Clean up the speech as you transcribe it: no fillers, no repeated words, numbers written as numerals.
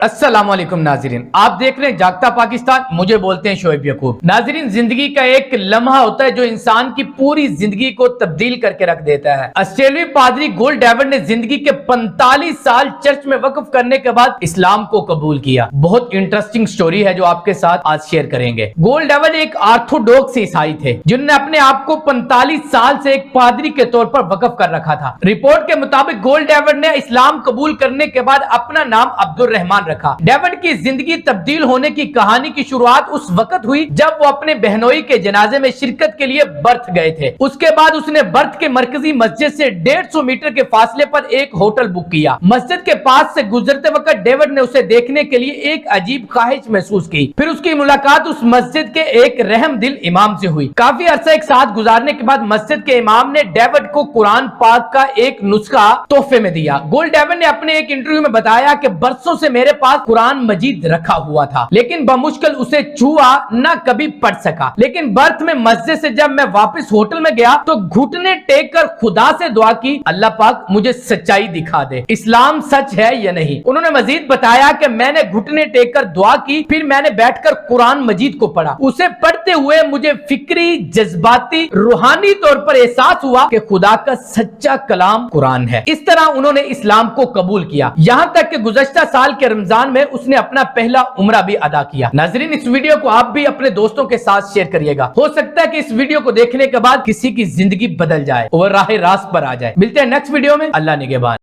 السلام علیکم ناظرین، آپ دیکھ رہے ہیں جاگتا پاکستان، مجھے بولتے ہیں شعیب یعقوب۔ ناظرین، زندگی کا ایک لمحہ ہوتا ہے جو انسان کی پوری زندگی کو تبدیل کر کے رکھ دیتا ہے۔ آسٹریلوی پادری گول ڈیوڈ نے زندگی کے 45 سال چرچ میں وقف کرنے کے بعد اسلام کو قبول کیا۔ بہت انٹرسٹنگ سٹوری ہے جو آپ کے ساتھ آج شیئر کریں گے۔ گول ڈیوڈ ایک آرتھوڈوکس عیسائی تھے جنہوں نے اپنے آپ کو 45 سال سے ایک پادری کے طور پر وقف کر رکھا تھا۔ رپورٹ کے مطابق گول ڈیوڈ نے اسلام قبول کرنے کے بعد اپنا نام عبد الرحمن رکھا۔ ڈیوڈ کی زندگی تبدیل ہونے کی کہانی کی شروعات اس وقت ہوئی جب وہ اپنے بہنوئی کے جنازے میں شرکت کے لیے برتھ گئے تھے۔ اس کے بعد اس نے برتھ کے مرکزی مسجد سے 150 میٹر کے فاصلے پر ایک ہوٹل بک کیا۔ مسجد کے پاس سے گزرتے وقت ڈیوڈ نے اسے دیکھنے کے لیے ایک عجیب خواہش محسوس کی۔ پھر اس کی ملاقات اس مسجد کے ایک رحم دل امام سے ہوئی۔ کافی عرصہ ایک ساتھ گزارنے کے بعد مسجد کے امام نے ڈیوڈ کو قرآن پاک کا ایک نسخہ تحفے میں دیا۔ گول ڈیوڈ نے اپنے ایک انٹرویو میں بتایا کہ برسوں سے میرے پاس قرآن مجید رکھا ہوا تھا لیکن بمشکل اسے چھوا نہ کبھی پڑھ سکا، لیکن برتھ میں مسجد سے جب میں واپس ہوٹل میں گیا تو گھٹنے ٹیک کر خدا سے دعا کی، اللہ پاک مجھے سچائی دکھا دے، اسلام سچ ہے یا نہیں۔ انہوں نے مزید بتایا کہ میں نے گھٹنے ٹیک کر دعا کی، پھر میں نے بیٹھ کر قرآن مجید کو پڑھا۔ اسے پڑھتے ہوئے مجھے فکری، جذباتی، روحانی طور پر احساس ہوا کہ خدا کا سچا کلام قرآن ہے۔ اس طرح انہوں نے اسلام کو قبول کیا، یہاں تک کہ گزشتہ سال کے رمضان میں اس نے اپنا پہلا عمرہ بھی ادا کیا۔ ناظرین، اس ویڈیو کو آپ بھی اپنے دوستوں کے ساتھ شیئر کریے گا، ہو سکتا ہے کہ اس ویڈیو کو دیکھنے کے بعد کسی کی زندگی بدل جائے اور راہ راست پر آ جائے۔ ملتے ہیں نیکسٹ ویڈیو میں، اللہ نگہبان۔